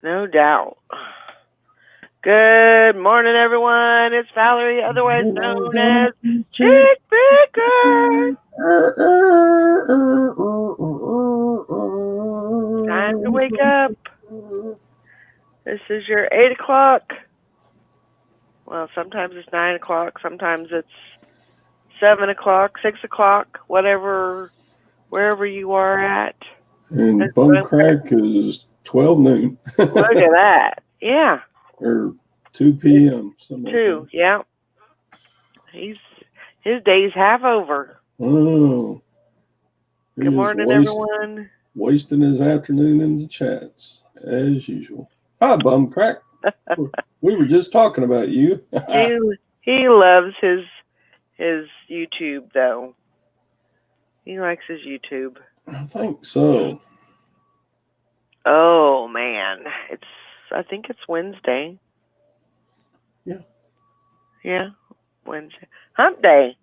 No doubt. Good morning, everyone. It's Valerie, otherwise known as Chick Picker. Time to wake up. This is your 8 o'clock. Well, sometimes it's 9 o'clock. Sometimes it's 7 o'clock, 6 o'clock, whatever, wherever you are at. And Bum Crack is 12 noon. Look at that. Yeah. Or 2 p.m. 2, yeah. His day's half over. Oh. Good morning, everyone. Wasting his afternoon in the chats, as usual. Hi, Bum Crack. We were just talking about you. He loves his YouTube, though. He likes his YouTube. I think so. Oh, man. I think it's Wednesday. Yeah. Yeah, Wednesday. Hump day.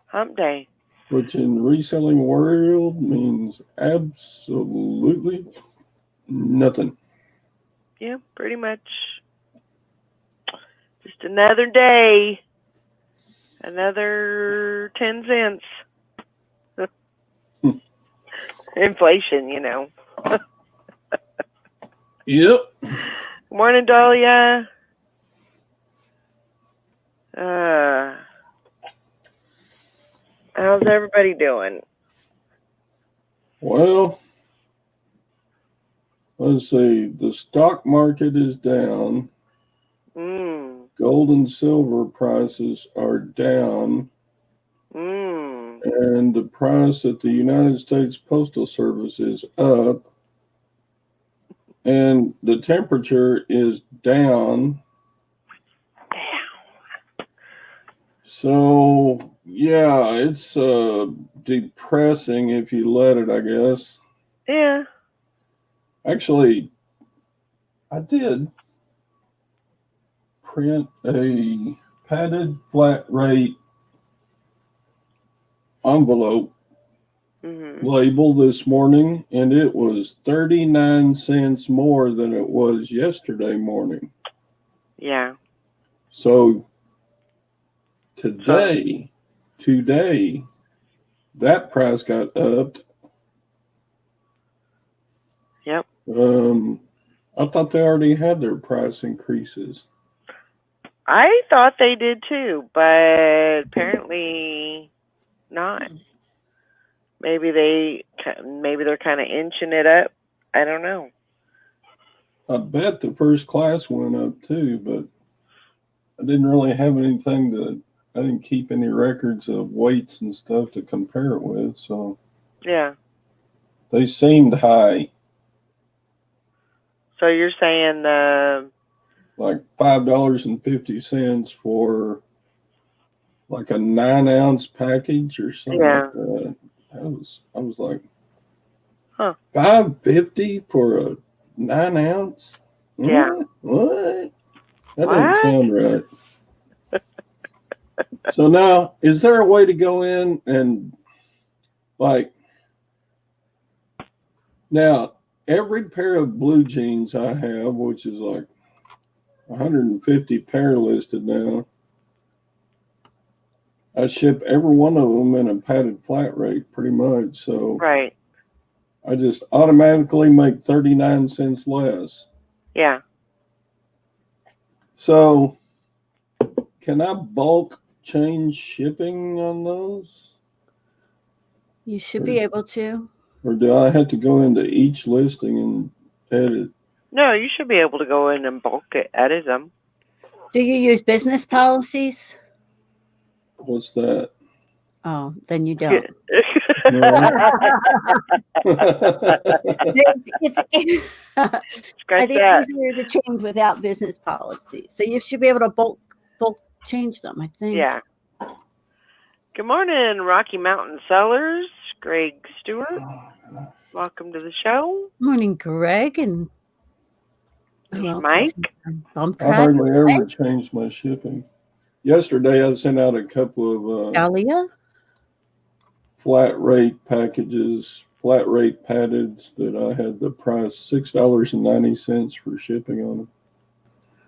Hump day. Which in the reselling world means absolutely nothing. Yeah, pretty much. Just another day. Another 10 cents. Inflation, you know. Yep. Good morning, Dahlia. How's everybody doing? Well, let's see. The stock market is down. Gold and silver prices are down. And the price at the United States Postal Service is up. And the temperature is down. So, yeah, it's depressing if you let it, I guess. Yeah. Actually, I did print a padded flat rate envelope label this morning, and it was 39 cents more than it was yesterday morning. Yeah. So today, that price got upped. Yep. I thought they already had their price increases. I thought they did too, but apparently not. Maybe they're kind of inching it up. I don't know. I bet the first class went up too, but I didn't really have anything I didn't keep any records of weights and stuff to compare it with, so. Yeah. They seemed high. So you're saying like $5.50 for like a 9-ounce package or something like that. I was like, $5.50 for a 9-ounce? Yeah. What? That doesn't sound right. So now, is there a way to go in and now every pair of blue jeans I have, which is like 150 pair listed now, I ship every one of them in a padded flat rate pretty much. So right. I just automatically make 39 cents less. Yeah. So can I bulk change shipping on those? You should be able to. Or do I have to go into each listing and edit? No, you should be able to go in and bulk edit them. Do you use business policies? What's that? Oh, then you don't. I think it's easier to change without business policies. So you should be able to bulk change them, I think. Yeah. Good morning, Rocky Mountain Sellers. Greg Stewart. Welcome to the show. Morning, Greg. And Mike. I hardly ever change my shipping. Yesterday, I sent out a couple of Dahlia? flat rate packages flat rate paddeds that I had the price $6.90 for shipping on them.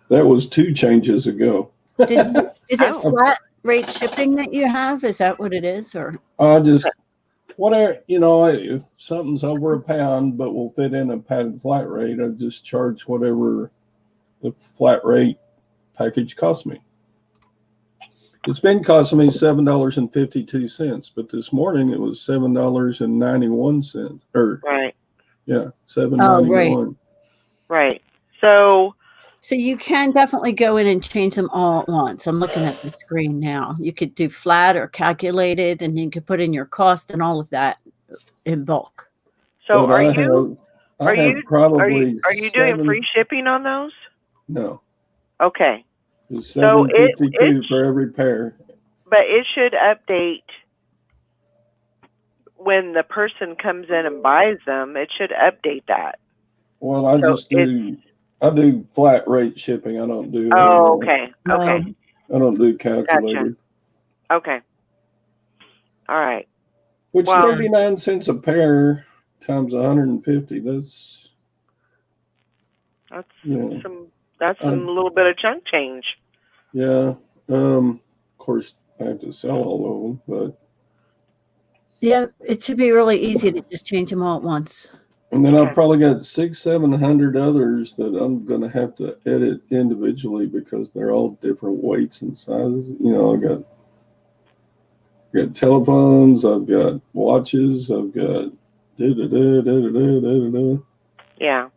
That was 2 changes ago. Is it Oh. flat rate shipping that you have? Is that what it is, or? I just, whatever, if something's over a pound but will fit in a padded flat rate, I just charge whatever the flat rate package cost me. It's been costing me $7.52, but this morning it was $7.91, or Right. yeah, $7.91. Right. So you can definitely go in and change them all at once. I'm looking at the screen now. You could do flat or calculated, and you could put in your cost and all of that in bulk. So But are I you have probably are you doing free shipping on those? No, Okay. it's So $7.52 for every pair. But it should update when the person comes in and buys them. It should update that. Well, I do flat rate shipping. I don't do. Oh, okay. Okay. I don't do calculated. Gotcha. Okay. All right. Which Well, 39 cents a pair times 150. That's yeah. That's some little bit of chunk change. Yeah. Of course, I have to sell all of them, but Yeah, it should be really easy to just change them all at once. and then Okay. I've probably got 600-700 others that I'm going to have to edit individually because they're all different weights and sizes. I got telephones, I've got watches, I've got Yeah.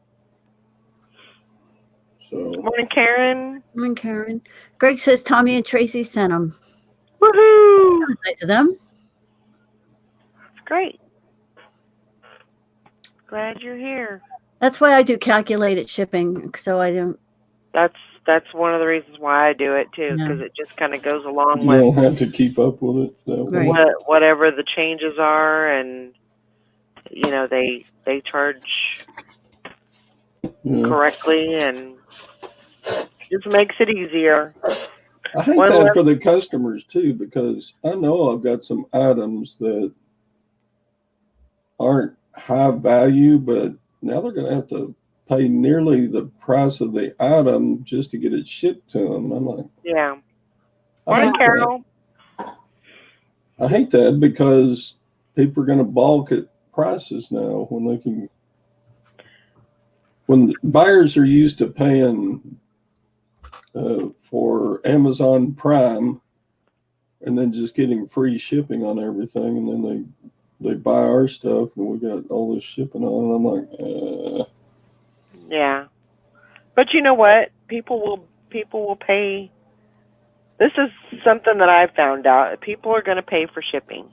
So Morning, Karen. Morning, Karen. Greg says Tommy and Tracy sent them. Woohoo! Nice to them. That's great. Glad you're here. That's why I do calculated shipping, so I don't. That's one of the reasons why I do it too, Yeah. because it just kind of goes along you with don't have to keep up with it that way. Right. whatever the changes are, and they charge Yeah. correctly, and just makes it easier. I hate that for the customers too, because I know I've got some items that aren't high value, but now they're going to have to pay nearly the price of the item just to get it shipped to them. I'm like, Yeah. I Morning, hate Carol. I hate that because people are going to balk at prices now when buyers are used to paying for Amazon Prime and then just getting free shipping on everything, and then they buy our stuff and we got all this shipping on, and I'm like, Yeah. But you know what? People will pay. This is something that I've found out. People are going to pay for shipping.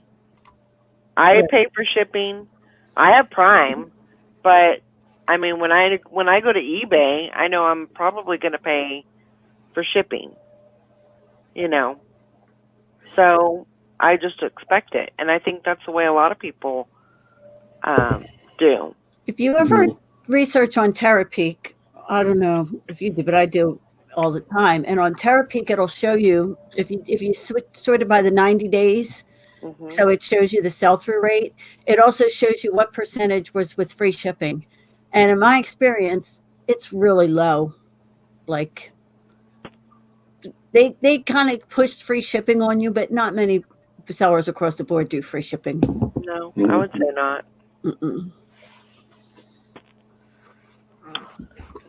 I pay for shipping. I have Prime, but I mean, when I go to eBay, I know I'm probably going to pay for shipping. So I just expect it, and I think that's the way a lot of people do. If you ever research on Terapeak, I don't know if you do, but I do all the time. And on Terapeak, it'll show you if you sort it by the 90 days. Mm-hmm. So it shows you the sell-through rate. It also shows you what percentage was with free shipping. And in my experience, it's really low. Like they kind of push free shipping on you, but not many sellers across the board do free shipping. No, I would say not. Mm-mm.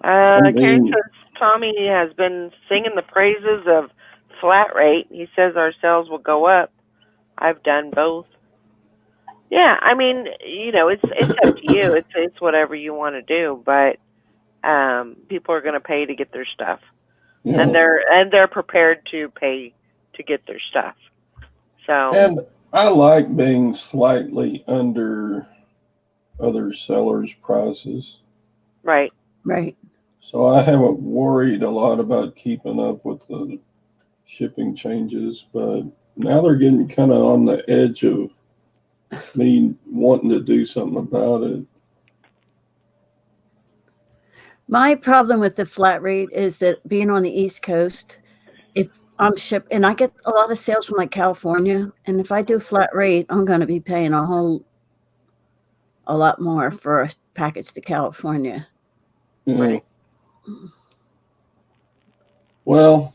Karen says Tommy has been singing the praises of flat rate. He says our sales will go up. I've done both. Yeah, I mean, it's up to you. It's whatever you want to do, but people are going to pay to get their stuff, and they're prepared to pay to get their stuff. So, and I like being slightly under other sellers' prices. Right. So I haven't worried a lot about keeping up with the shipping changes, but now they're getting kind of on the edge of me wanting to do something about it. My problem with the flat rate is that being on the East Coast, if I'm and I get a lot of sales from like California, and if I do flat rate, I'm going to be paying a whole a lot more for a package to California. Yeah. Right. Well,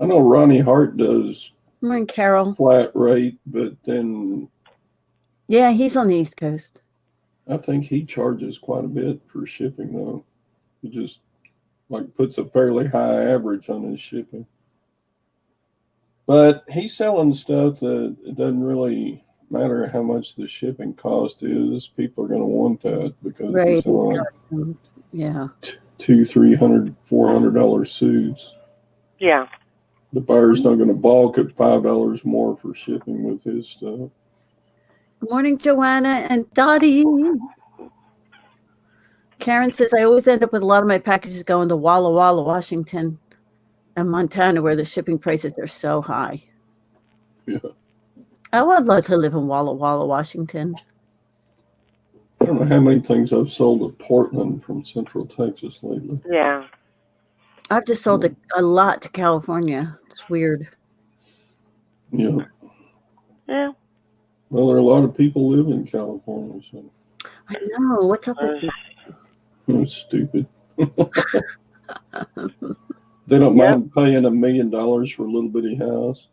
I know Ronnie Hart does Morning, Carol. flat rate, but then Yeah, he's on the East Coast. I think he charges quite a bit for shipping, though. He just like puts a fairly high average on his shipping. But he's selling stuff that it doesn't really matter how much the shipping cost is. People are going to want that because Right. he's selling Yeah. $200, $300, $400 suits. Yeah. The buyer's not going to balk at $5 more for shipping with his stuff. Good morning, Joanna and Dottie. Karen says, I always end up with a lot of my packages going to Walla Walla, Washington and Montana, where the shipping prices are so high. Yeah. I would love to live in Walla Walla, Washington. I don't know how many things I've sold to Portland from Central Texas lately. Yeah. I've just sold a lot to California. It's weird. Yeah. Yeah. Well, there are a lot of people live in California, so I know. What's up with that? it's stupid. They don't mind paying $1 million for a little bitty house.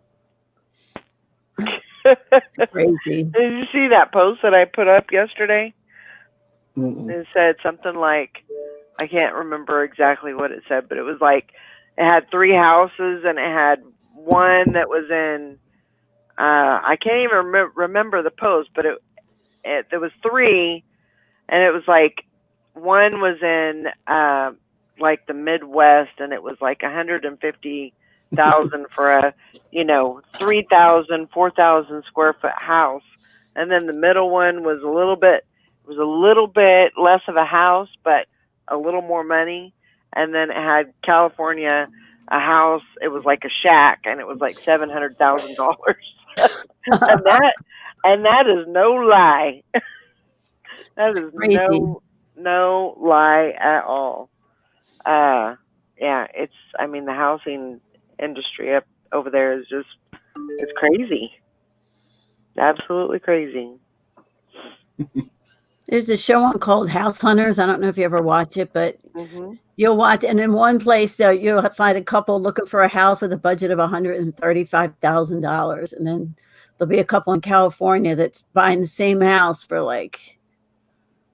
Crazy. Did you see that post that I put up yesterday? Mm-mm. It said something like, I can't remember exactly what it said, but it was like, it had 3 houses and it had one that was in, I can't even remember the post, but there was 3, and it was like, one was in, like the Midwest, and it was like 150,000 for a, 3,000, 4,000 square foot house. And then the middle one was a little bit less of a house, but a little more money. And then it had California, a house. It was like a shack, and it was like $700,000. and that is no lie. That is Crazy. no lie at all. Yeah, the housing industry up over there is just, it's crazy. Absolutely crazy. There's a show on called House Hunters. I don't know if you ever watch it, but you'll watch. And in one place, you'll find a couple looking for a house with a budget of $135,000. And then there'll be a couple in California that's buying the same house for like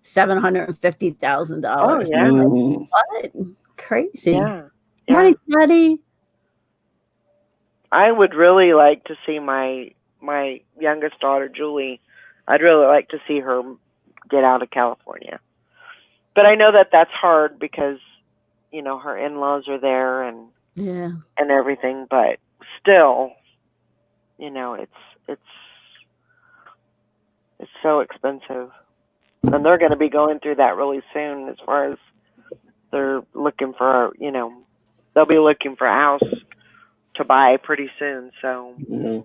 $750,000. Oh, yeah. Mm-hmm. What? Crazy. Yeah. Morning, Patty. I would really like to see my youngest daughter, Julie. I'd really like to see her get out of California. But I know that that's hard because, her in-laws are there and everything. But still, it's so expensive. And they're going to be going through that really soon as far as they're looking for, they'll be looking for a house to buy pretty soon. So Yeah.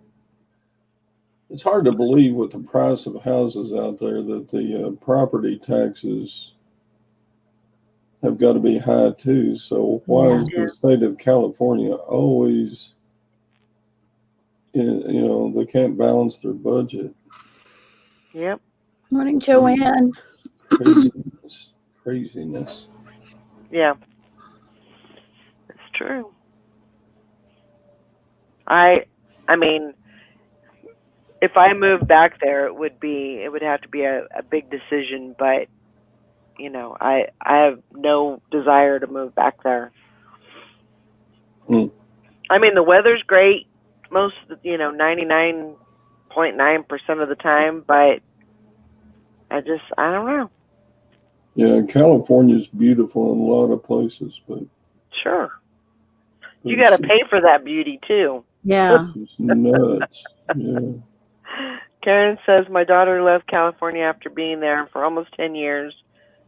It's hard to believe with the price of houses out there that the property taxes have got to be high too. So why is the state of California always, they can't balance their budget? Yep. Morning, Joanne. Craziness. Yeah. It's true. I mean, if I moved back there, it would have to be a big decision, but I have no desire to move back there. I mean, the weather's great most, 99.9% of the time, but I don't know. Yeah, California's beautiful in a lot of places, but sure, you got to pay for that beauty too. Yeah. It's nuts. Yeah. Karen says, my daughter left California after being there for almost 10 years.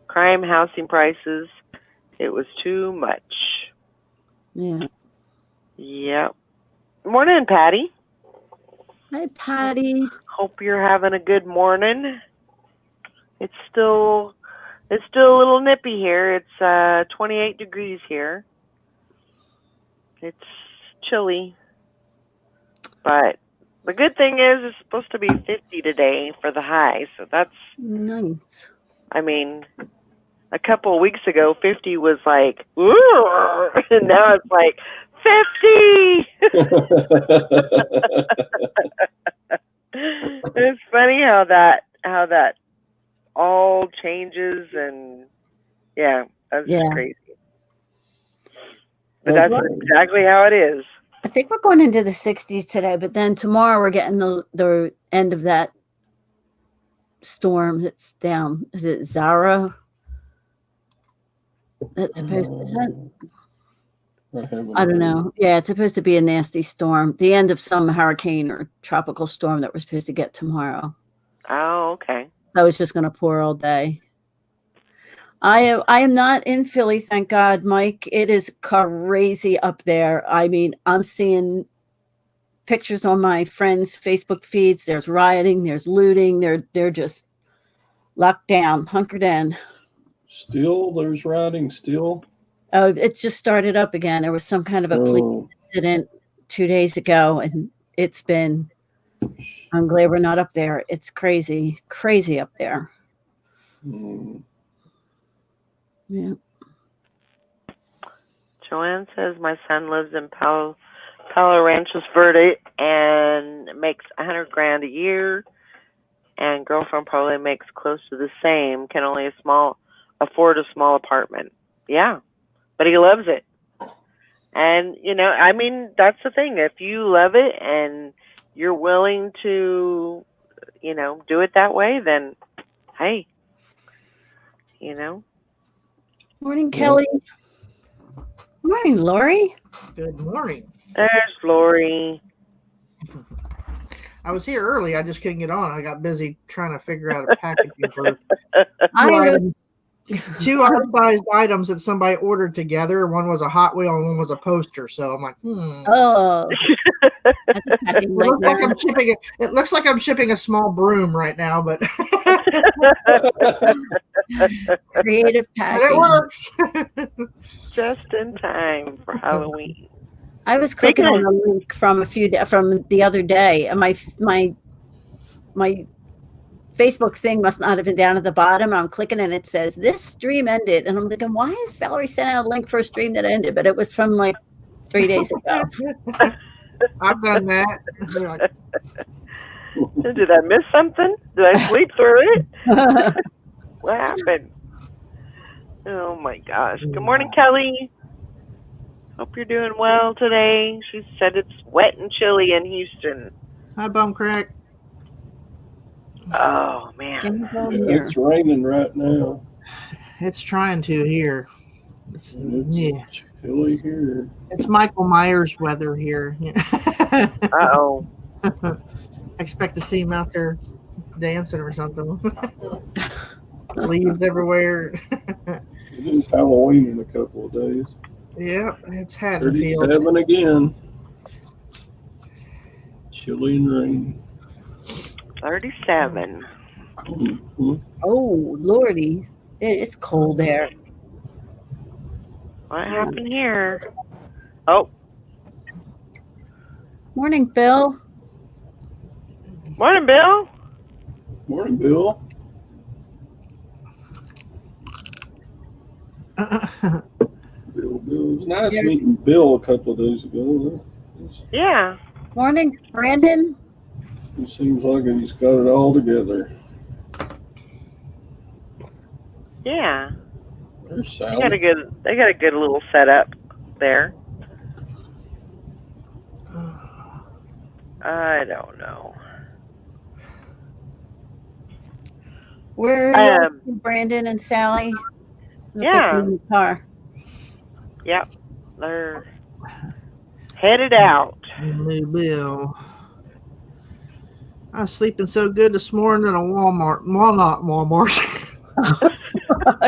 Crime, housing prices, it was too much. Yeah. Yep. Morning, Patty. Hi, Patty. Hope you're having a good morning. It's still a little nippy here. It's 28 degrees here. It's chilly, but The good thing is it's supposed to be 50 today for the high, so that's Nice. I mean, a couple of weeks ago 50 was like, ooh, and now it's like 50. It's funny how that all changes, and yeah, that's just crazy. But that's exactly how it is. I think we're going into the 60s today, but then tomorrow we're getting the end of that storm that's down. Is it Zara? That's supposed to, is that? I don't know. Yeah, it's supposed to be a nasty storm. The end of some hurricane or tropical storm that we're supposed to get tomorrow. Oh, okay. So it's just going to pour all day. I am not in Philly, thank God, Mike. It is crazy up there. I mean, I'm seeing pictures on my friends' Facebook feeds. There's rioting, there's looting. They're just locked down, hunkered in. Still, there's rioting still? Oh, it's just started up again. There was some kind of a police incident 2 days ago, and it's been, I'm glad we're not up there. It's crazy up there. Yeah. Joanne says my son lives in Palo Ranchos Verde and makes $100,000 a year, and girlfriend probably makes close to the same. Can only afford a small apartment. Yeah, but he loves it. And I mean, that's the thing. If you love it and you're willing to, do it that way, then hey, Morning, Kelly. Morning, Lori. Good morning. There's Lori. I was here early. I just couldn't get on. I got busy trying to figure out a packaging for two odd-sized items that somebody ordered together. One was a Hot Wheel and one was a poster. So I'm like, Oh. It looks like I'm shipping a small broom right now, but creative packing. But it works. Just in time for Halloween. I was clicking on a link from the other day, and my Facebook thing must not have been down at the bottom. I'm clicking and it says this stream ended, and I'm thinking, why is Valerie sending a link for a stream that ended? But it was from like 3 days ago. I've done that. Did I miss something? Did I sleep through it? What happened? Oh my gosh. Good morning, Kelly. Hope you're doing well today. She said it's wet and chilly in Houston. Hi, Bum Crack. Oh man. It's raining right now. It's trying to here. It's chilly here. It's Michael Myers weather here. Uh-oh. I expect to see him out there dancing or something. Leaves everywhere. It is Halloween in a couple of days. Yeah, it's Haddonfield. 37 again. Chilly and rainy. 37. Mm-hmm. Oh, Lordy. It's cold there. What happened here? Oh. Morning, Bill. Morning, Bill. Morning, Bill. Bill. It was nice meeting Bill a couple of days ago. Yeah. Morning, Brandon. It seems like he's got it all together. Yeah. There's Sally. They got a good little setup there. I don't know. Where are Brandon and Sally? Yeah. In the car. Yep. They're headed out. Bill. I was sleeping so good this morning in a Walmart. Well, not Walmart.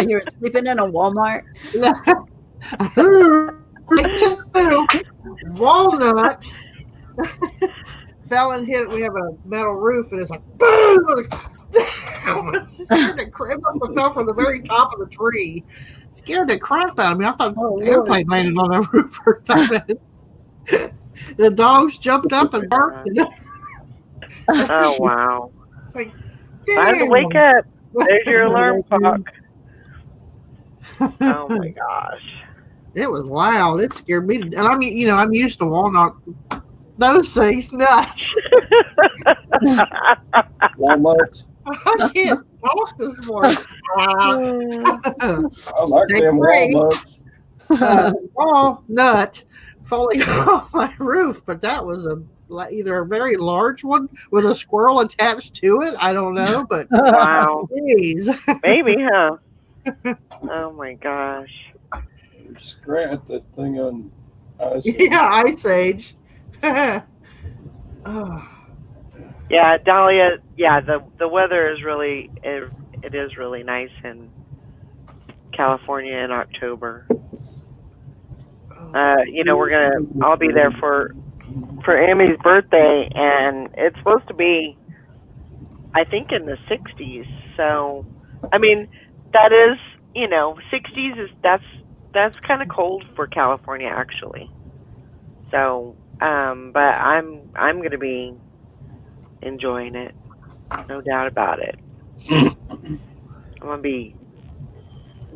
You were sleeping in a Walmart? Walnut fell and hit. We have a metal roof, and it's like boom! It scared the crap out of me. Fell from the very top of the tree. Scared the crap out of me. I thought the airplane landed on the roof or something. The dogs jumped up and barked. Oh, wow. It's like, Time to wake up. There's your alarm clock. Oh, my gosh. It was loud. It scared me. And I'm used to walnut. Those things nuts. Walnuts. I can't talk this morning. I like them great. walnuts. Walnut falling off my roof, but that was either a very large one with a squirrel attached to it. I don't know, but Wow. geez. Maybe, huh? Oh, my gosh. Scratch that thing on ice. Yeah, Ice Age. Oh. Yeah, Dahlia. Yeah, the weather is really it is really nice in California in October. I'll be there for Amy's birthday, and it's supposed to be, I think, in the 60s. So, I mean, that is, 60s is that's kind of cold for California actually. So, but I'm going to be enjoying it, no doubt about it. I'm going to be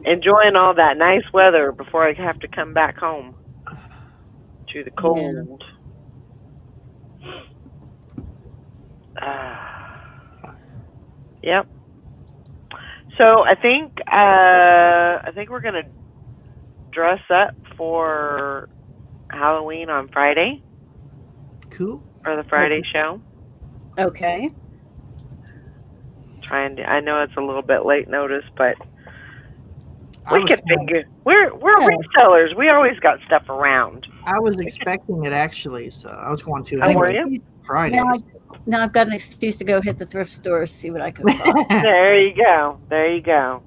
enjoying all that nice weather before I have to come back home to the cold. Yep. So I think we're going to dress up for Halloween on Friday. Cool. For the Friday show. Okay. I know it's a little bit late notice, but we can figure. We're resellers. We always got stuff around. I was expecting it actually, so I was going to. How are you? Friday. Now I've got an excuse to go hit the thrift store, see what I can find. There you go.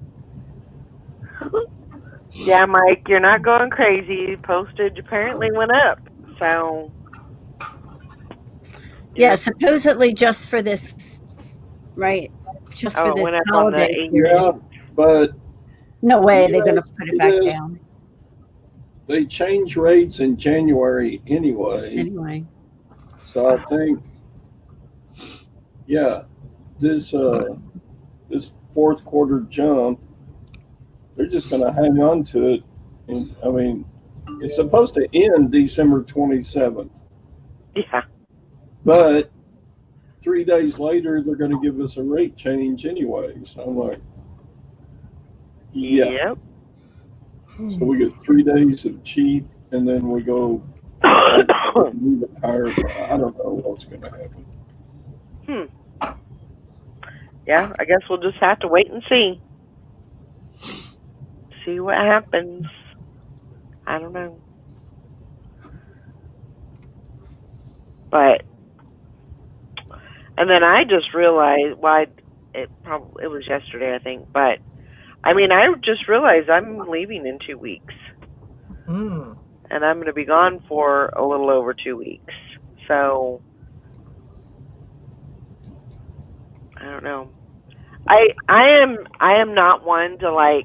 Yeah, Mike, you're not going crazy. Postage apparently went up, so. Yeah, supposedly just for this, right? Just for this holiday period. Yeah, but no way they're going to put it back down. They change rates in January anyway. So I think, this fourth quarter jump, they're just going to hang on to it. And I mean, it's supposed to end December 27th. Yeah. But 3 days later, they're going to give us a rate change anyway. So I'm like, yeah. Yep. So we get 3 days of cheap, and then we go move it higher. I don't know what's going to happen. Yeah, I guess we'll just have to wait and see. See what happens. I don't know. But, and then I just realized it was yesterday, I think, but I mean, I just realized I'm leaving in 2 weeks. And I'm going to be gone for a little over 2 weeks. So, I don't know. I am not one to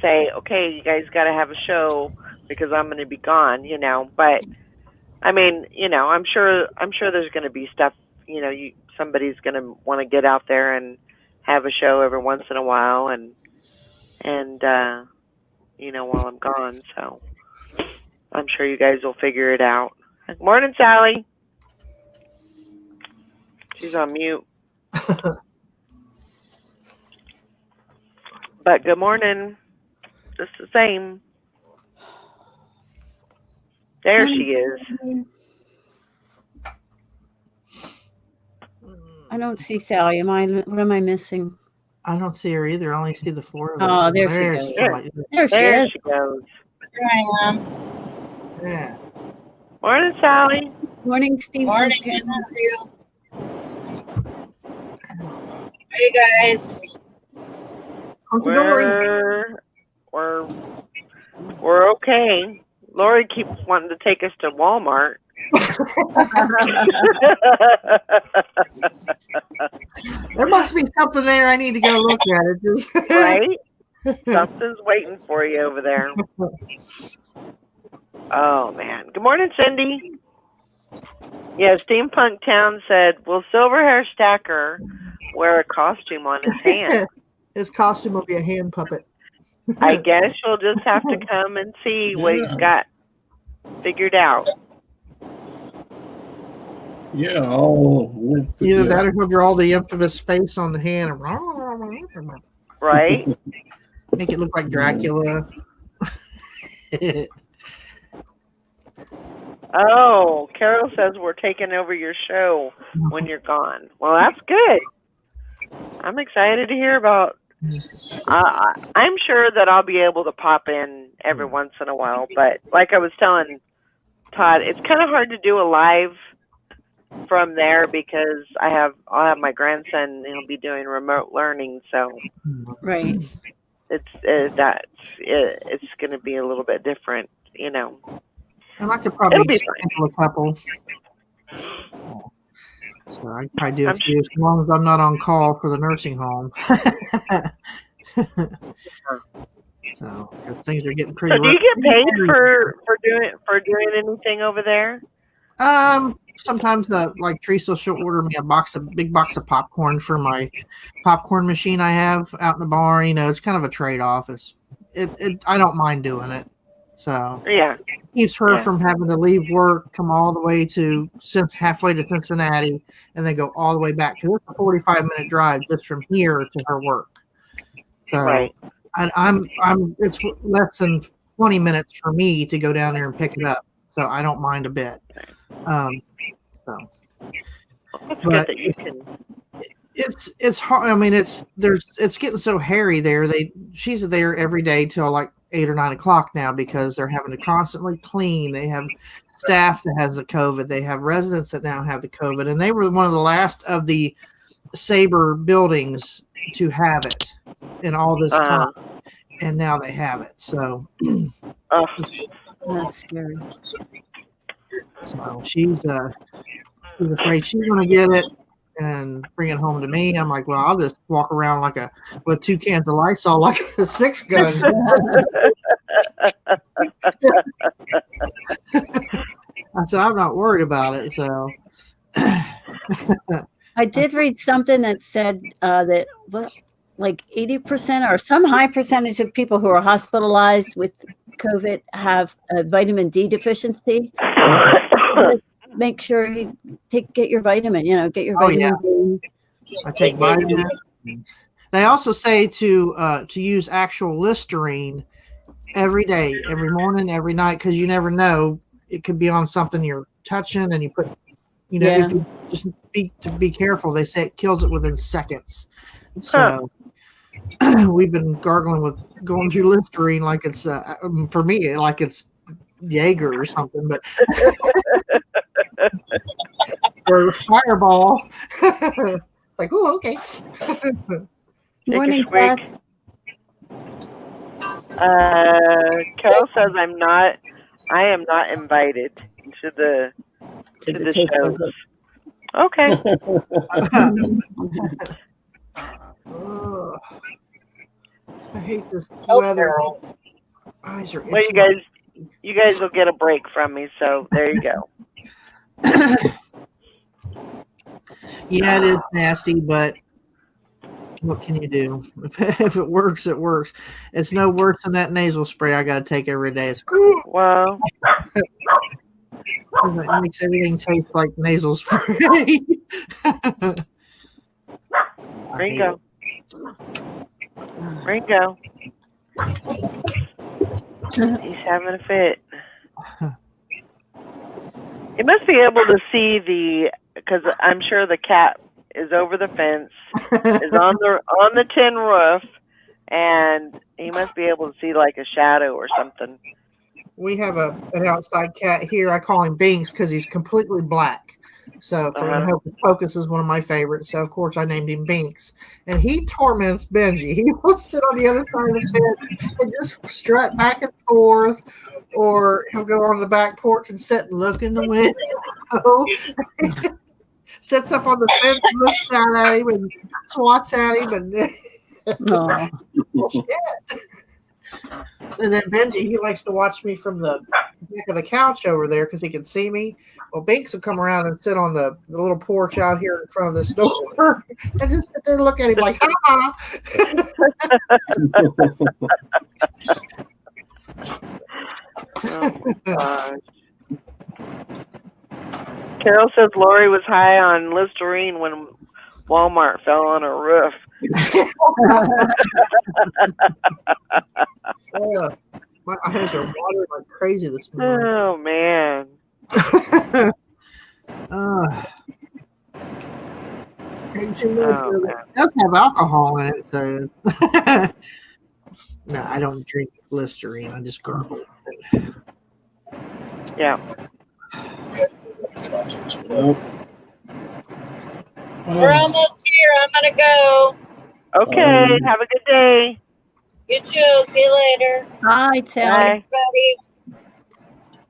say, okay, you guys got to have a show because I'm going to be gone, but I mean, I'm sure there's going to be stuff, somebody's going to want to get out there and have a show every once in a while and while I'm gone. So I'm sure you guys will figure it out. Morning, Sally. She's on mute. But good morning. Just the same. There she is. I don't see Sally. What am I missing? I don't see her either. I only see the four of us. Oh, there she goes. There she goes. There I am. Yeah. Morning, Sally. Morning, Steve. Morning. How are you? Hey, guys. We're okay. Lori keeps wanting to take us to Walmart. There must be something there. I need to go look at it. Right? Something's waiting for you over there. Oh, man. Good morning, Cindy. Yeah, Steampunk Town said, will Silverhair Stacker wear a costume on his hand? His costume will be a hand puppet. I guess you'll just have to come and see what he's got figured out. Yeah, Either that or he'll draw the infamous face on the hand and Right? make it look like Dracula. Oh, Carol says we're taking over your show when you're gone. Well, that's good. I'm excited to hear about. I'm sure that I'll be able to pop in every once in a while, but like I was telling Todd, it's kind of hard to do a live from there because I'll have my grandson and he'll be doing remote learning, so Right. it's going to be a little bit different, you know. And I could It'll probably be schedule a couple. So I can probably do a few as long as I'm not on call for the nursing home. So, because things are getting pretty. So, do you get paid for doing anything over there? Sometimes like Teresa, she'll order me a big box of popcorn for my popcorn machine I have out in the barn. You know, it's kind of a trade-off. I don't mind doing it. So yeah, it keeps her from having to leave work, come all the way halfway to Cincinnati, and then go all the way back because it's a 45-minute drive just from here to her work. So, right. And it's less than 20 minutes for me to go down there and pick it up, so I don't mind a bit. So, That's good that you can. It's hard. I mean, it's getting so hairy there. She's there every day till like 8 or 9 o'clock now because they're having to constantly clean. They have staff that has the COVID. They have residents that now have the COVID, and they were one of the last of the Sabre buildings to have it in all this time, and now they have it. So that's scary. So she's afraid she's going to get it and bring it home to me. I'm like, well, I'll just walk around with 2 cans of Lysol like a 6 gun. I said, I'm not worried about it. So I did read something that said that like 80% or some high percentage of people who are hospitalized with COVID have a vitamin D deficiency. Make sure you get your vitamin, get your vitamin D. I take vitamin. They also say to use actual Listerine every day, every morning, every night, because you never know. It could be on something you're touching and you put, if you just be careful. They say it kills it within seconds. So we've been going through Listerine like it's, for me, like it's Jaeger or something, but or Fireball. Like, oh, okay. Morning, Beth. Kel says I am not invited to the shows. Okay. I hate this weather. Eyes are itching. Well, you guys will get a break from me, so there you go. Yeah, it is nasty, but what can you do? If it works, it works. It's no worse than that nasal spray I got to take every day. Wow. It makes everything taste like nasal spray. Ringo. He's having a fit. He must be able to see because I'm sure the cat is over the fence, is on the tin roof, and he must be able to see like a shadow or something. We have an outside cat here. I call him Binks because he's completely black. So Hocus Pocus is one of my favorites. So of course I named him Binks, and he torments Benji. He will sit on the other side of the bed and just strut back and forth, or he'll go on the back porch and sit and look in the window. Sits up on the fence and looks down at him and swats at him and and then Benji, he likes to watch me from the back of the couch over there because he can see me. Well, Binks will come around and sit on the little porch out here in front of this door and just sit there and look at him like, ha Oh my gosh. Carol says Lori was high on Listerine when Walmart fell on her roof. My eyes are watering like crazy this morning. Oh man. It does have alcohol in it, so no, I don't drink Listerine. I just gargle it. Yeah. Nope. We're almost here. I'm gonna go. Okay. Have a good day. You too. See you later. Hi, Tally. Bye. Buddy.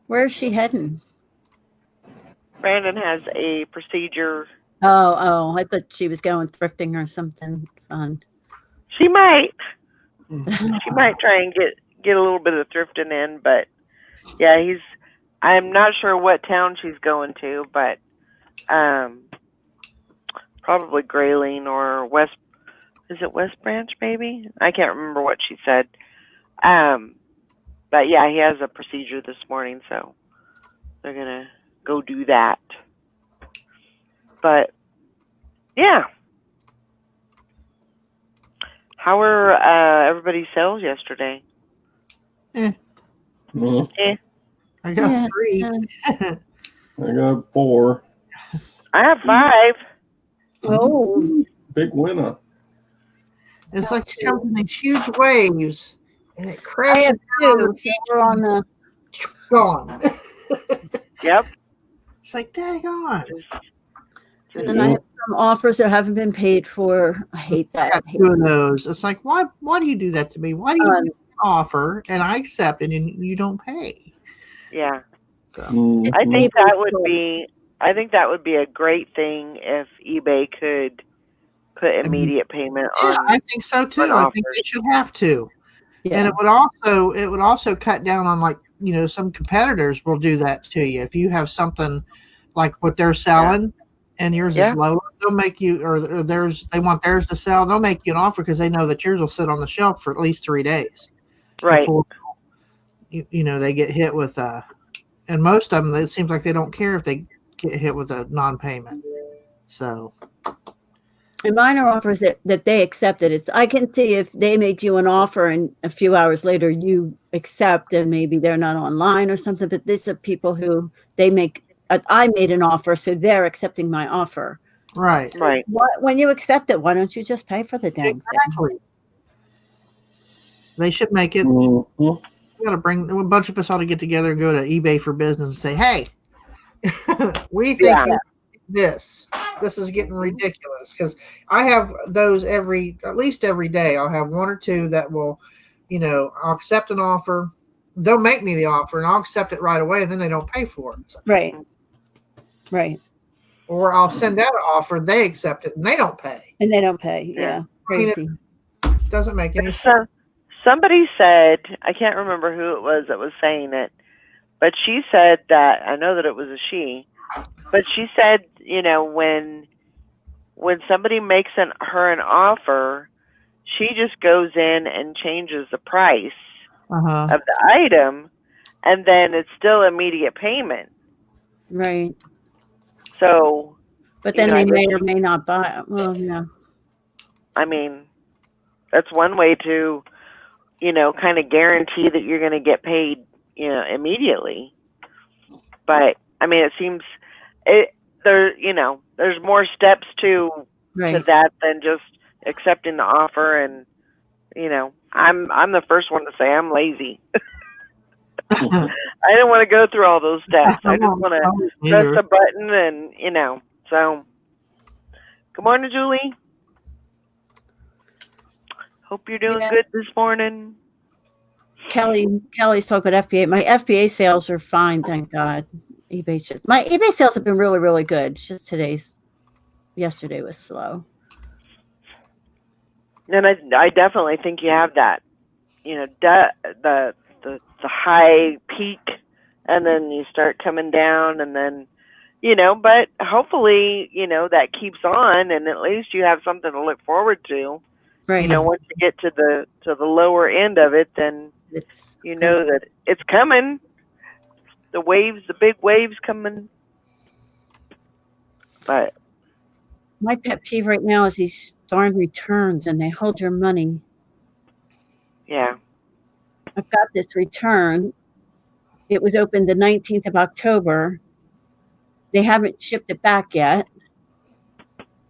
Where's she heading? Brandon has a procedure. Oh, I thought she was going thrifting or something fun. She might. She might try and get a little bit of thrifting in, but yeah, I'm not sure what town she's going to, but probably Grayling or West. Is it West Branch? Maybe I can't remember what she said. But yeah, he has a procedure this morning, so they're gonna go do that. But yeah, how were everybody's sales yesterday? Well, I got 3. I got 4. I have 5. Oh, Big winner. It's like it comes in these huge waves, and it I crashes have down 2. So we're on the. gone. Yep. It's like, dang on. And then I have some offers that haven't been paid for. I hate I that. got 2 of those. It's like, why do you do that to me? Why do you make an offer and I accept it and you don't pay? Yeah. So, I think that would be a great thing if eBay could put immediate payment on. I think so too. I think they should have to. Yeah. And it would also cut down on, like, some competitors will do that to you. If you have something like what they're selling and yours is lower, they'll make you, or they want theirs to sell, they'll make you an offer because they know that yours will sit on the shelf for at least 3 days. Right. Before they get hit with and most of them, it seems like they don't care if they get hit with a non-payment. So. And mine are offers that they accepted. I can see if they made you an offer and a few hours later you accept and maybe they're not online or something, but these are people who I made an offer, so they're accepting my offer. Right. Right. When you accept it, why don't you just pay for the damn thing? They should make it. We got to bring a bunch of us ought to get together and go to eBay for Business and say, hey, we think this is getting ridiculous, because I have those at least every day. I'll have 1 or 2 that will, I'll accept an offer. They'll make me the offer and I'll accept it right away, and then they don't pay for it. Right. Or I'll send out an offer, they accept it and they don't pay. Yeah. Crazy. It doesn't make any sense. Somebody said, I can't remember who it was that was saying it, but she said that, I know that it was a she, but she said, when somebody makes her an offer, she just goes in and changes the price of the item, and then it's still immediate payment. Right. So. But then they may or may not buy it. Well, yeah. I mean, that's one way to, kind of guarantee that you're going to get paid, immediately. But I mean, it seems there's more steps to that than just accepting the offer. And I'm the first one to say I'm lazy. I didn't want to go through all those steps. I just want to press a button and So, good morning, Julie. Hope you're doing good this morning. Kelly's talking about FBA. My FBA sales are fine, thank God. My eBay sales have been really, really good. It's just yesterday was slow. And I definitely think you have that. The high peak and then you start coming down, and then, but hopefully, that keeps on, and at least you have something to look forward to. Right. Once you get to the lower end of it, then It's that it's coming. The big waves coming. But my pet peeve right now is these darn returns, and they hold your money. yeah. I've got this return. It was opened the 19th of October. They haven't shipped it back yet.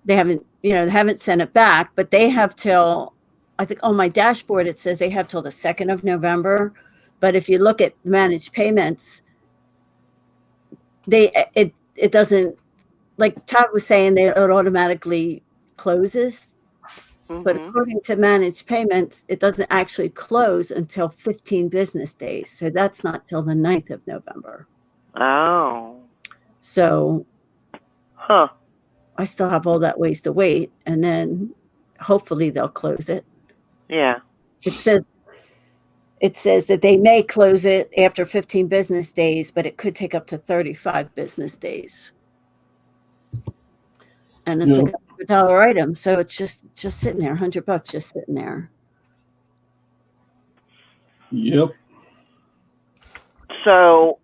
They haven't sent it back, but they have till, I think on my dashboard it says they have till the 2nd of November. But if you look at managed payments, it doesn't, like Todd was saying, it automatically closes. But according to managed payments, it doesn't actually close until 15 business days. So that's not till the 9th of November. Oh. So Huh. I still have all that ways to wait, and then hopefully they'll close it. Yeah. It says that they may close it after 15 business days, but it could take up to 35 business days. And it's like $100 item, so it's just sitting there, $100 just sitting there. Yep. So,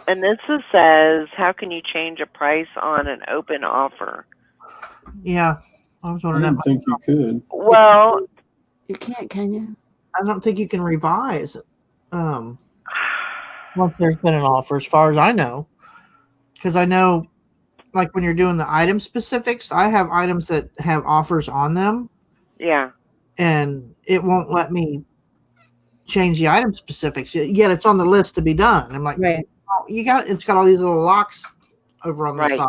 and this says, how can you change a price on an open offer? Yeah, I was I wondering didn't that. think you could. Well, You can't, can you? I don't think you can revise once there's been an offer, as far as I know. Because I know, like when you're doing the item specifics, I have items that have offers on them, yeah. and it won't let me change the item specifics. Yet it's on the list to be done. I'm like, Right. oh, it's got all these little locks over on the Right. side.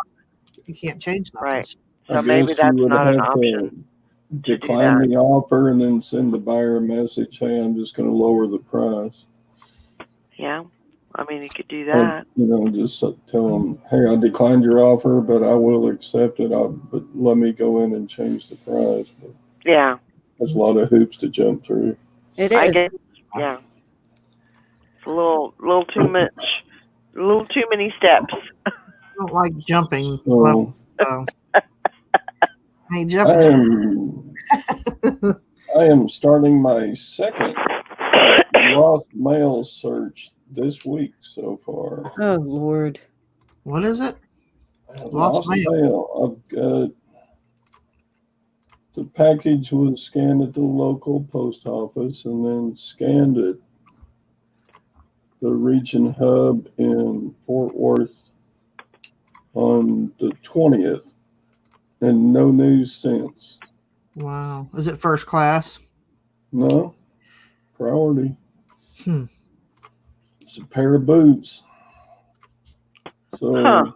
You can't change nothing. Right. I So maybe guess that's you would not an have option. to do decline that. the offer and then send the buyer a message, hey, I'm just going to lower the price. Yeah. I mean, you could do that. Or, just tell them, hey, I declined your offer, but I will accept it. But let me go in and change the price. But Yeah. that's a lot of hoops to jump through. It I is. guess. Yeah. It's a little too much. A little too many steps. I don't like jumping. So Hey, jumping. I am starting my second lost mail search this week so far. Oh, Lord. What is it? Lost mail. I've got the package was scanned at the local post office and then scanned at the region hub in Fort Worth on the 20th, and no news since. Wow. Is it first class? No, priority. Hmm. It's a pair of boots. So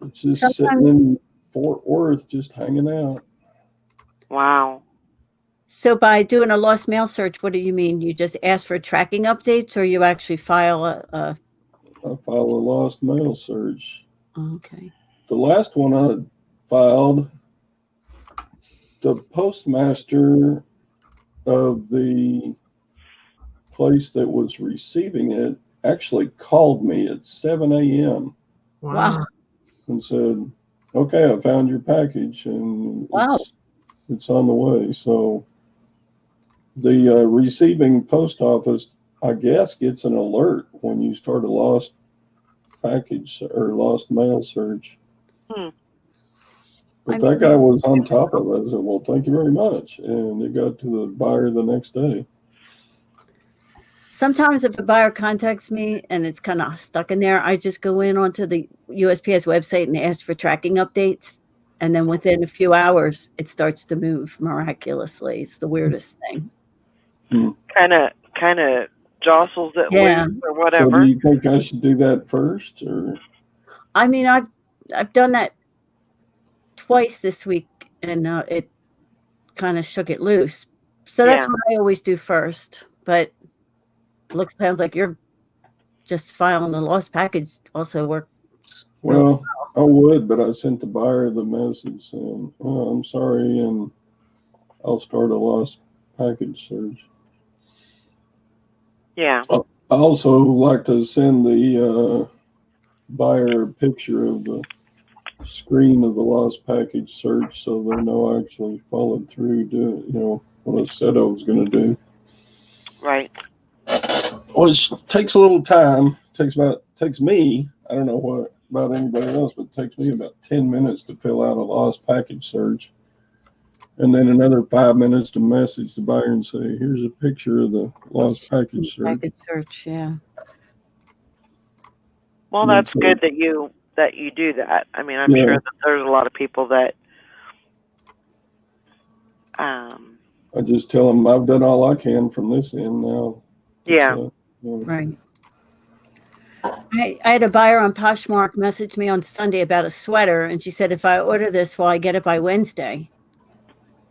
it's just sitting in Fort Worth, just hanging out. Wow. So by doing a lost mail search, what do you mean? You just ask for tracking updates, or you actually file a I file a lost mail search. Okay. The last one I filed, the postmaster of the place that was receiving it actually called me at 7 a.m. Wow. and said, okay, I found your package and it's on the way. So the receiving post office, I guess, gets an alert when you start a lost package or lost mail search. But that guy was on top of it. I said, well, thank you very much. And it got to the buyer the next day. Sometimes if a buyer contacts me and it's kind of stuck in there, I just go in onto the USPS website and ask for tracking updates. And then within a few hours, it starts to move miraculously. It's the weirdest thing. Kind of jostles it loose or whatever. So do you think I should do that first, or? I mean, I've done that twice this week, and it kind of shook it loose. So that's what I always do first. But sounds like you're just filing the lost package also works. Well, I would, but I sent the buyer the message saying, oh, I'm sorry, and I'll start a lost package search. Yeah. I also like to send the buyer a picture of the screen of the lost package search so they know I actually followed through doing, what I said I was going to do. Right. Which takes a little time. Takes me, I don't know what about anybody else, but it takes me about 10 minutes to fill out a lost package search. And then another 5 minutes to message the buyer and say, here's a picture of the lost package search. Package search, yeah. Well, Yeah, that's so- good that you do that. I mean, I'm Yeah. sure that there's a lot of people that I just tell them I've done all I can from this end now. yeah. So, Right. I had a buyer on Poshmark message me on Sunday about a sweater, and she said, if I order this, will I get it by Wednesday?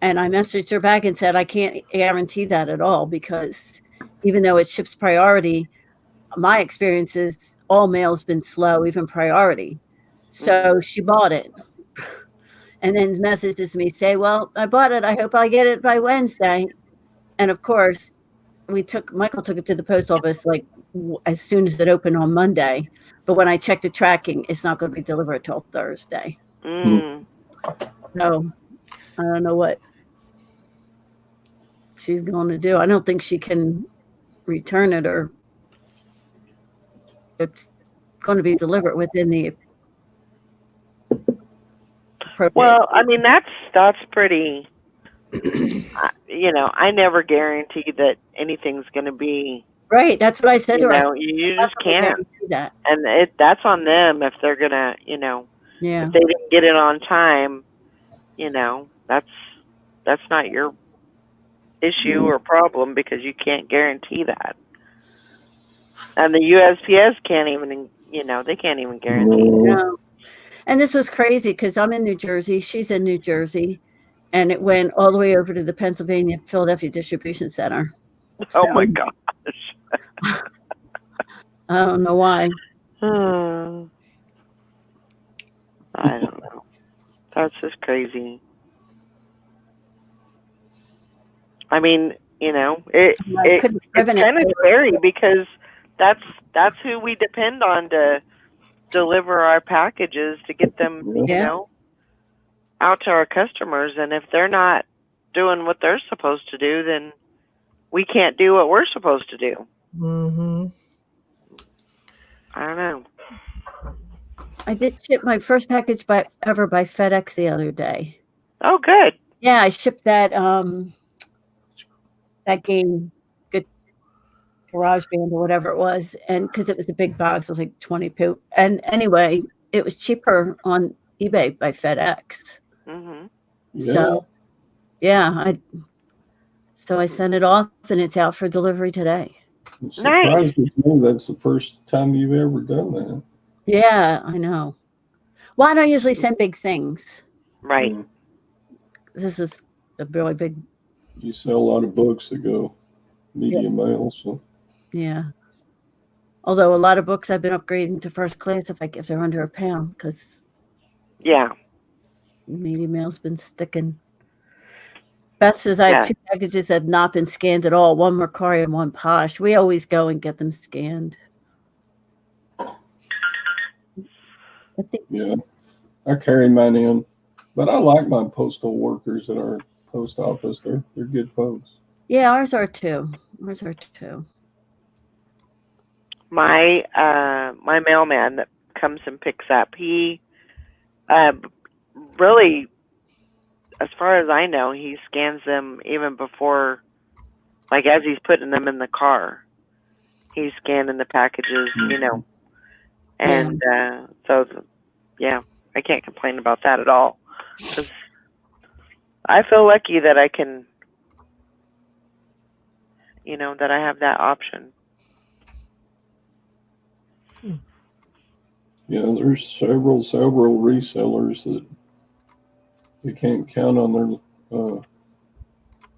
And I messaged her back and said, I can't guarantee that at all, because even though it ships priority, my experience is all mail's been slow, even priority. So she bought it. And then messages me, say, well, I bought it. I hope I get it by Wednesday. And of course, Michael took it to the post office like as soon as it opened on Monday. But when I checked the tracking, it's not going to be delivered till Thursday. Mm. So I don't know what she's going to do. I don't think she can return it, or it's going to be delivered within the appropriate. Well, I mean, that's pretty. I never guarantee that anything's going to be. Right. That's what I said to her. You just can't. That. And that's on them if they're gonna, Yeah. if they didn't get it on time, that's not your issue or problem, because you can't guarantee that. And the USPS can't even, they can't even guarantee. No. And this was crazy because I'm in New Jersey. She's in New Jersey. And it went all the way over to the Philadelphia Distribution Center. Oh my gosh. I don't know why. I don't know. That's just crazy. I mean, it's kind of scary because that's who we depend on to deliver our packages, to get them, out to our customers. And if they're not doing what they're supposed to do, then we can't do what we're supposed to do. Mm-hmm. I don't know. I did ship my first package ever by FedEx the other day. Oh, good. Yeah, I shipped that game, good garage band or whatever it was, and because it was a big box, it was like 20 poop. And anyway, it was cheaper on eBay by FedEx. Mm-hmm. So I sent it off, and it's out for delivery today. It surprises me that's the first time you've ever done that. Yeah, I know. Well, I don't usually send big things. Right. This is a really big. You sell a lot of books that go media mail, so. Yeah. Although a lot of books I've been upgrading to first class if they're under a pound, because media mail's been sticking. Beth says I have 2 packages that have not been scanned at all. One Mercari and one Posh. We always go and get them scanned. I carry mine in, but I like my postal workers at our post office. They're good folks. Yeah, ours are too. My mailman that comes and picks up, he really, as far as I know, he scans them even before, like as he's putting them in the car. He's scanning the packages, and I can't complain about that at all. 'Cause I feel lucky that I can, that I have that option. Yeah, there's several resellers that they can't count on their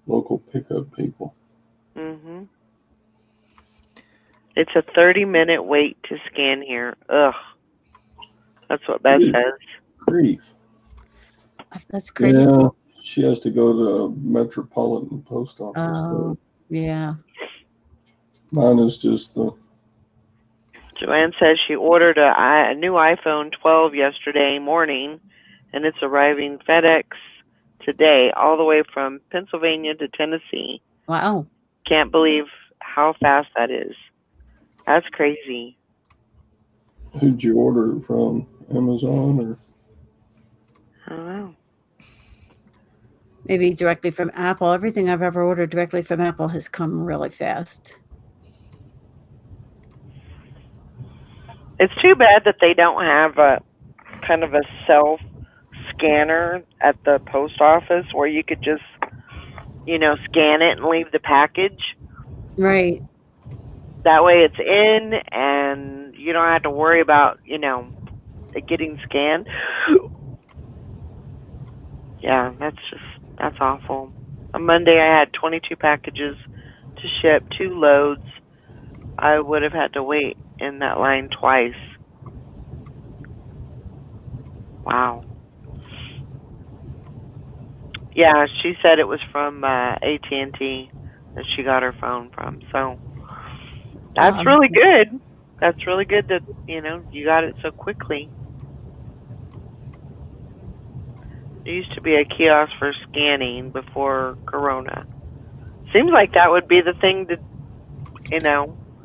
local pickup people. Mm-hmm. It's a 30-minute wait to scan here. Ugh. That's what Beth says. Grief. That's crazy. Yeah, she has to go to Metropolitan Post Office. Oh, yeah. Mine is just the Joanne says she ordered a new iPhone 12 yesterday morning, and it's arriving FedEx today, all the way from Pennsylvania to Tennessee. Wow. Can't believe how fast that is. That's crazy. Who'd you order it from? Amazon or? I don't know. Maybe directly from Apple. Everything I've ever ordered directly from Apple has come really fast. It's too bad that they don't have a kind of a self scanner at the post office where you could just, scan it and leave the package. Right. That way it's in and you don't have to worry about, it getting scanned. Yeah, that's awful. On Monday I had 22 packages to ship, 2 loads. I would have had to wait in that line twice. Wow. Yeah, she said it was from AT&T that she got her phone from. So that's really good. That's really good that, you got it so quickly. There used to be a kiosk for scanning before Corona. Seems like that would be the thing to,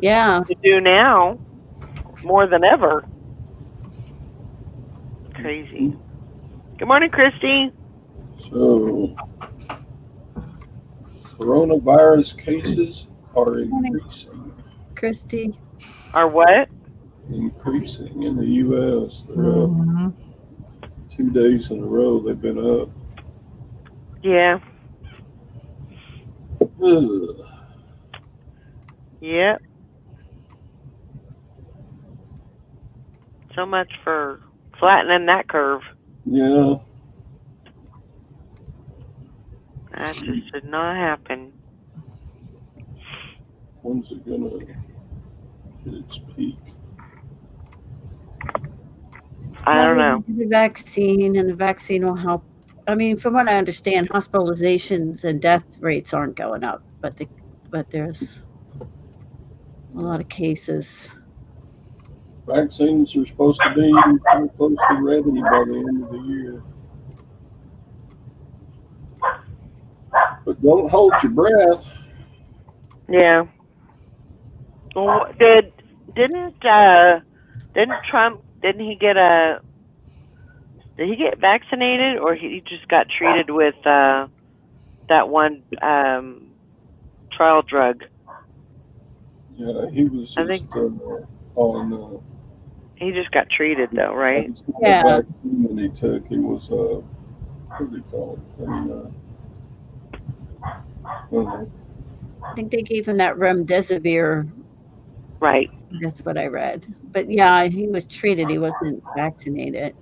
Yeah. to do now more than ever. Crazy. Good morning, Christy. So, coronavirus cases are increasing. Christy. Are what? Increasing in the U.S. They're up 2 days in a row. They've been up. Yeah. Ugh. Yep. So much for flattening that curve. Yeah. That just did not happen. When's it gonna hit its peak? I don't know. The vaccine, and the vaccine will help. I mean, from what I understand, hospitalizations and death rates aren't going up, but there's a lot of cases. Vaccines are supposed to be pretty close to ready by the end of the year. But don't hold your breath. Yeah. Well, didn't Trump, did he get vaccinated, or he just got treated with that one trial drug? Yeah, he was just on. He just got treated though, right? Yeah. The vaccine that he took, he was what do they call it? I think they gave him that remdesivir. Right. That's what I read. But yeah, he was treated. He wasn't vaccinated.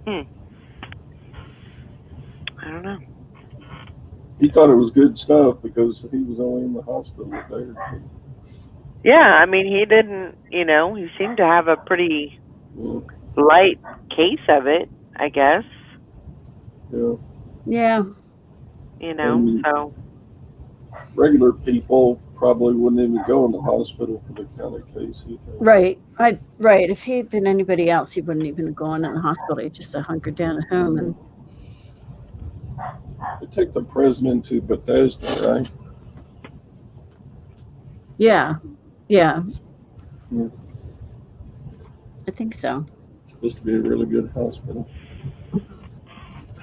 I don't know. He thought it was good stuff because he was only in the hospital there. Yeah, I mean, he didn't, he seemed to have a pretty light case of it, I guess. Yeah. Yeah. So. Regular people probably wouldn't even go in the hospital for the kind of case he had. Right. Right. If he'd been anybody else, he wouldn't even have gone in the hospital. He'd just hunkered down at home. And They take the president to Bethesda, right? yeah. Yeah. I think so. It's supposed to be a really good hospital.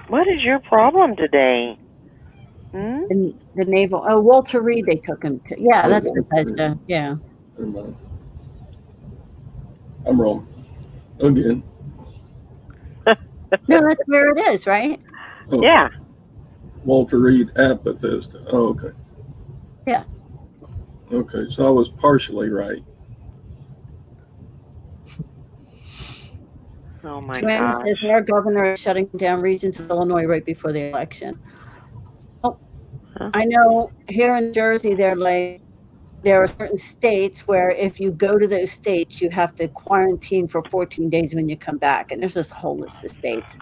What is your problem today? And the naval. Oh, Walter Reed. They took him to. Yeah, that's Bethesda. Yeah. Never mind. I'm wrong. Again. No, that's where it is, right? Oh, Yeah. Walter Reed at Bethesda. Oh, okay. Yeah. Okay, so I was partially right. Oh my Joanne gosh. says our governor is shutting down regions of Illinois right before the election. Oh, I know here in Jersey, there are certain states where if you go to those states, you have to quarantine for 14 days when you come back. And there's this whole list of states.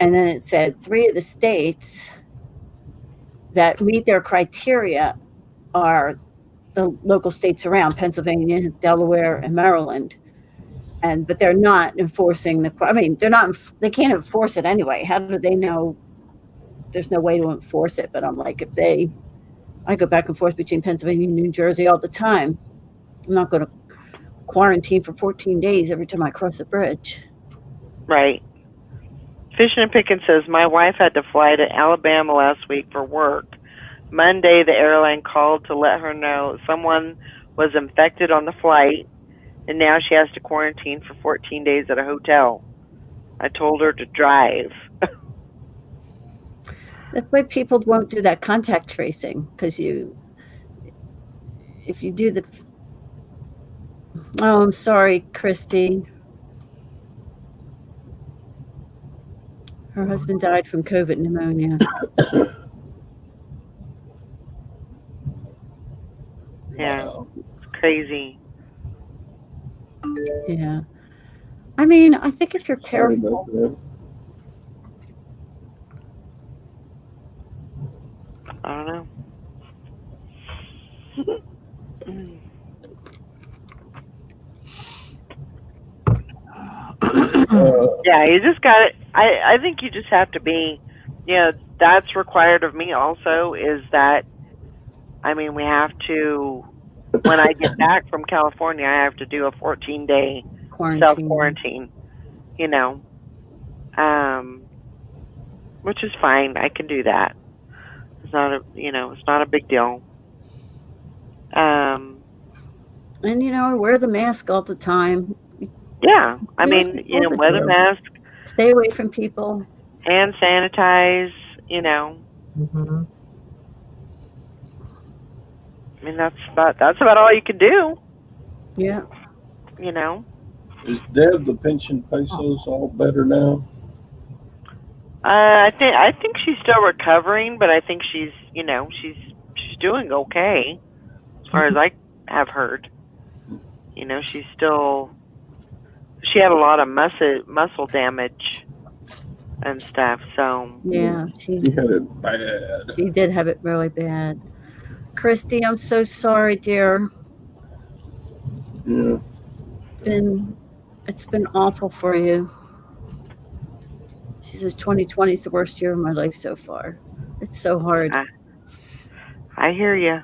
And then it said 3 of the states that meet their criteria are the local states around Pennsylvania, Delaware, and Maryland. But they're not enforcing they can't enforce it anyway. How do they know there's no way to enforce it? But I'm like, I go back and forth between Pennsylvania and New Jersey all the time. I'm not going to quarantine for 14 days every time I cross a bridge. Right. Fishing and Picking says, my wife had to fly to Alabama last week for work. Monday, the airline called to let her know someone was infected on the flight, and now she has to quarantine for 14 days at a hotel. I told her to drive. That's why people won't do that contact tracing, because if you do oh, I'm sorry, Christy. Her husband died from COVID pneumonia. Yeah, Wow. it's crazy. Yeah. I mean, I think if you're Sorry careful. about that. I don't know. Yeah, you just got it. I think you just have to be, that's required of me also, is that, I mean, we have to, when I get back from California, I have to do a 14-day self-quarantine, which is fine. I can do that. It's not a big deal. And I wear the mask all the time. Yeah, I mean, wear the mask, stay away from people, hand sanitize, Mm-hmm. I mean, that's about all you can do, Yeah. Is Deb the pension pesos all better now? I think she's still recovering, but I think she's she's doing okay as far as I have heard. She had a lot of muscle damage and stuff, so Yeah, she had it bad. She did have it really bad. Christy, I'm so sorry, dear. Yeah. It's been awful for you. She says 2020 is the worst year of my life so far. It's so hard. I hear you.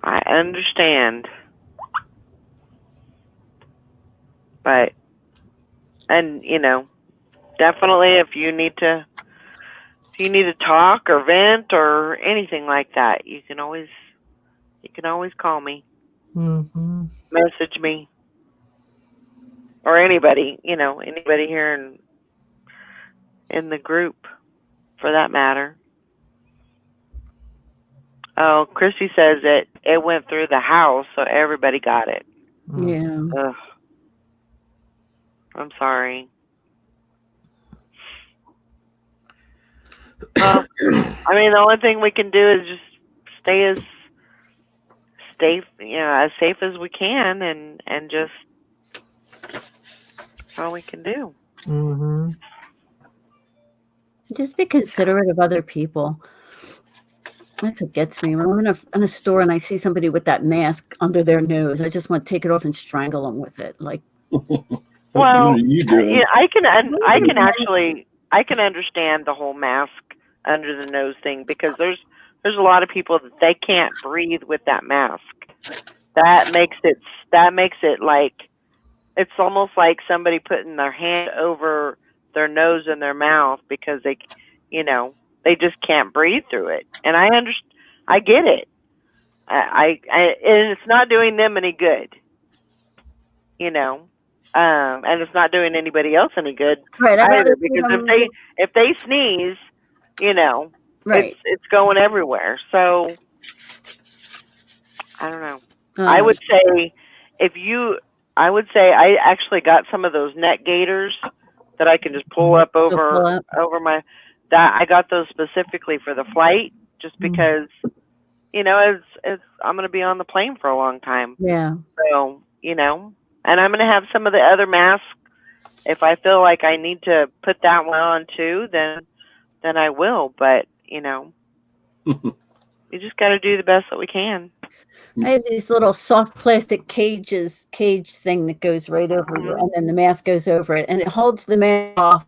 I understand. But, and definitely if you need to talk or vent or anything like that, you can always call me. Mm-hmm. Message me. Or anybody here in the group, for that matter. Oh, Christy says it went through the house, so everybody got it. Yeah. Ugh. I'm sorry. Well, I mean, the only thing we can do is just stay as safe as we can, and just that's all we can do. Mm-hmm. Just be considerate of other people. That's what gets me. When I'm in a store and I see somebody with that mask under their nose, I just want to take it off and strangle them with it. Like, What are you doing? Yeah, I can understand the whole mask under the nose thing, because there's a lot of people that they can't breathe with that mask. That makes it like it's almost like somebody putting their hand over their nose and their mouth, because they just can't breathe through it. And I get it. And it's not doing them any good, and it's not doing anybody else any good either, because if they sneeze, right, it's going everywhere. So I don't know. I would say I actually got some of those neck gaiters that I can just pull up over my. That I got those specifically for the flight, just because it's I'm going to be on the plane for a long time. Yeah. So and I'm going to have some of the other masks. If I feel like I need to put that one on too, then I will. But you know, we just got to do the best that we can. I have these little soft plastic cage thing that goes right over you, and then the mask goes over it, and it holds the mask off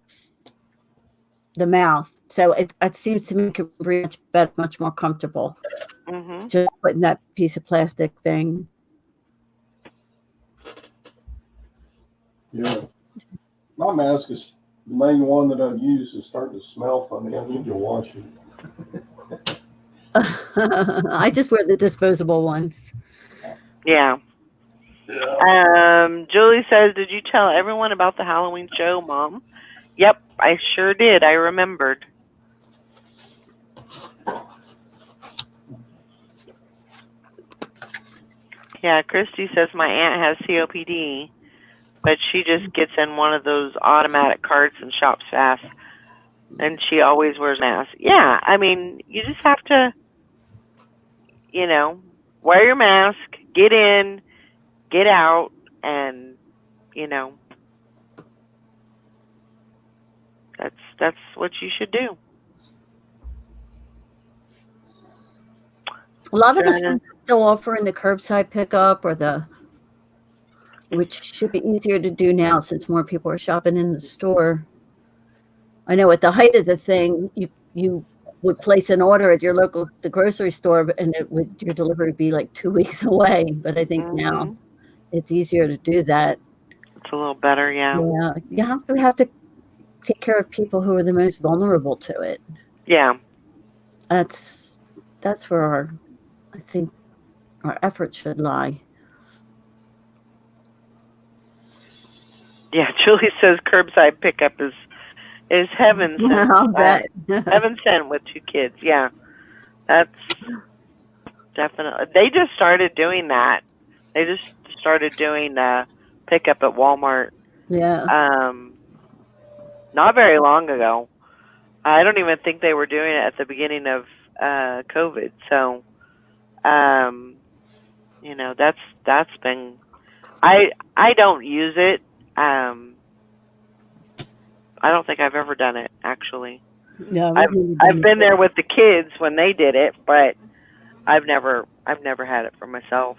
the mouth. So it seems to make it breathe much better, much more comfortable. Just putting that piece of plastic thing. Yeah. My mask is the main one that I use is starting to smell funny. I need to wash it. I just wear the disposable ones. Yeah. Julie says, did you tell everyone about the Halloween show, Mom? Yep, I sure did. I remembered. Yeah, Christy says my aunt has COPD, but she just gets in one of those automatic carts and shops fast, and she always wears a mask. Yeah, I mean, you just have to, you know, wear your mask, get in, get out, and, you know, that's what you should do. A lot of the stores are still offering the curbside pickup which should be easier to do now since more people are shopping in the store. I know at the height of the thing, you would place an order at the grocery store, and your delivery would be like 2 weeks away. But I think now it's easier to do that. It's a little better, yeah. Yeah, you have to take care of people who are the most vulnerable to it. Yeah. That's where I think our efforts should lie. Yeah, Julie says curbside pickup is heaven sent. Heaven sent with 2 kids. Yeah, that's definitely. They just started doing that. They just started doing pickup at Walmart. Yeah. Not very long ago. I don't even think they were doing it at the beginning of COVID. So, you know, that's been. I don't use it. I don't think I've ever done it, actually. No, I've been there with the kids when they did it, but I've never had it for myself.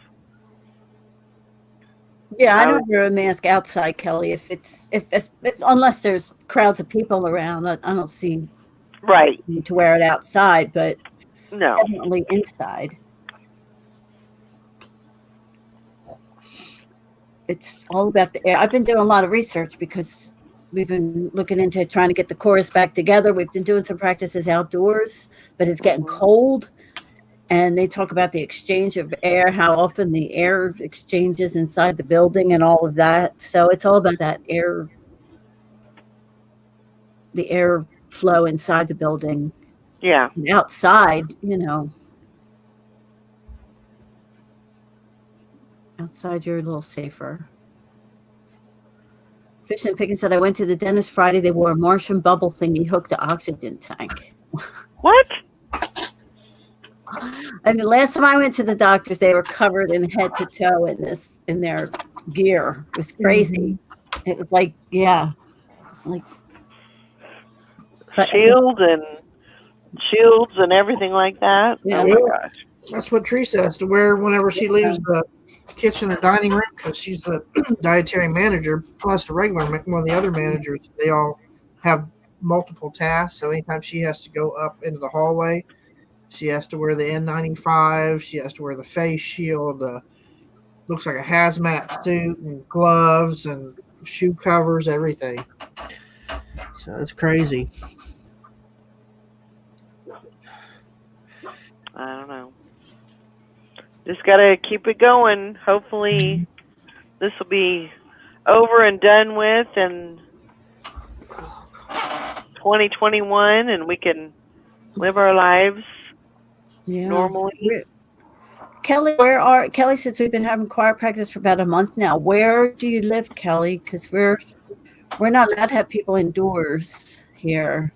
Yeah, I don't wear a mask outside, Kelly. If unless there's crowds of people around, I don't see need to wear it outside, but definitely inside. It's all about the air. I've been doing a lot of research because we've been looking into trying to get the chorus back together. We've been doing some practices outdoors, but it's getting cold. And they talk about the exchange of air, how often the air exchanges inside the building and all of that. So it's all about that the air flow inside the building. Yeah. And outside, you know. Outside, you're a little safer. Fish and Pickens said, I went to the dentist Friday. They wore a Martian bubble thingy hooked to oxygen tank. What? I mean, last time I went to the doctors, they were covered in head to toe in their gear. It was crazy. It was like, yeah. Like shields and everything like that. Yeah. Oh my gosh. That's what Teresa has to wear whenever she leaves the kitchen and dining room because she's the dietary manager plus the regular one of the other managers. They all have multiple tasks, so anytime she has to go up into the hallway, she has to wear the N95. She has to wear the face shield. Looks like a hazmat suit and gloves and shoe covers, everything. So it's crazy. I don't know. Just gotta keep it going. Hopefully, this will be over and done with in 2021, and we can live our lives normally. Kelly, Kelly says we've been having choir practice for about a month now. Where do you live, Kelly? Because we're not allowed to have people indoors here.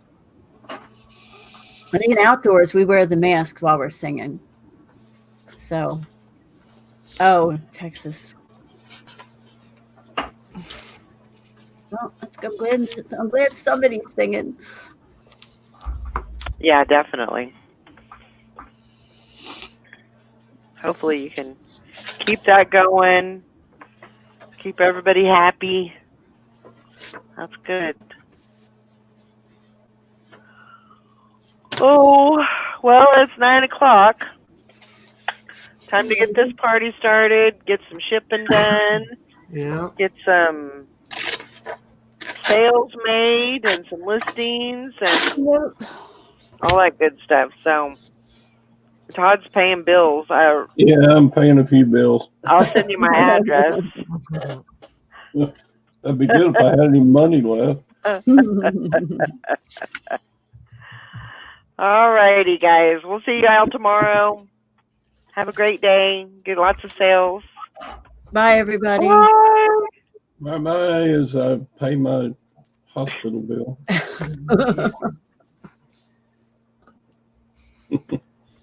And even outdoors, we wear the masks while we're singing. So, Texas. Well, I'm glad somebody's singing. Yeah, definitely. Hopefully you can keep that going. Keep everybody happy. That's good. Oh, well, it's 9 o'clock. Time to get this party started, get some shipping done, Yeah. get some sales made and some listings and all that good stuff. So Todd's paying bills. Yeah, I'm paying a few bills. I'll send you my address. That'd be good if I had any money left. All righty, guys. We'll see you all tomorrow. Have a great day. Get lots of sales. Bye, everybody. Bye. My is I pay my hospital bill.